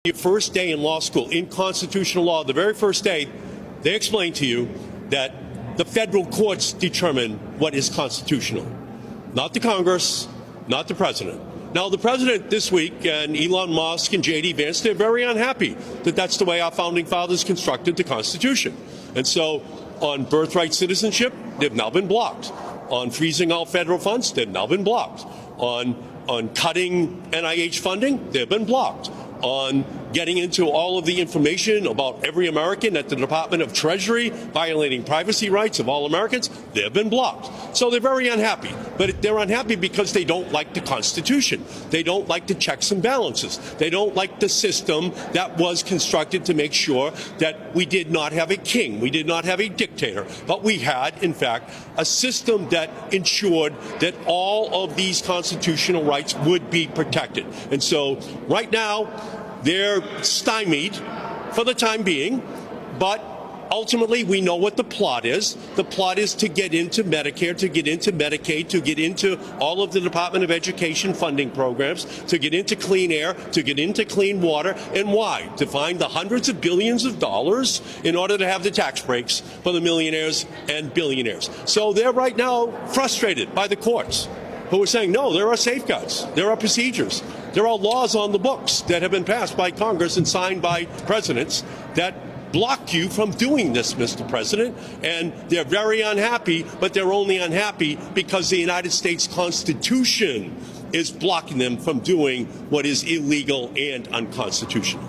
Your first day in law school, in constitutional law, the very first day, they explain to you that the federal courts determine what is constitutional, not the Congress, not the president. Now, the president this week and Elon Musk and J.D. Vance, they're very unhappy that that's the way our founding fathers constructed the Constitution. And so on birthright citizenship, they've now been blocked. On freezing all federal funds, they've now been blocked. On cutting NIH funding, they've been blocked. On getting into all of the information about every American at the Department of Treasury, violating privacy rights of all Americans, they've been blocked. So they're very unhappy. But they're unhappy because they don't like the Constitution. They don't like the checks and balances. They don't like the system that was constructed to make sure that we did not have a king, we did not have a dictator, but we had, in fact, a system that ensured that all of these constitutional rights would be protected. And so right now, they're stymied for the time being, but ultimately we know what the plot is. The plot is to get into Medicare, to get into Medicaid, to get into all of the Department of Education funding programs, to get into clean air, to get into clean water. And why? To find the hundreds of billions of dollars in order to have the tax breaks for the millionaires and billionaires. So they're right now frustrated by the courts, who are saying, no, there are safeguards, there are procedures, there are laws on the books that have been passed by Congress and signed by presidents that block you from doing this, Mr. President. And they're very unhappy, but they're only unhappy because the United States Constitution is blocking them from doing what is illegal and unconstitutional.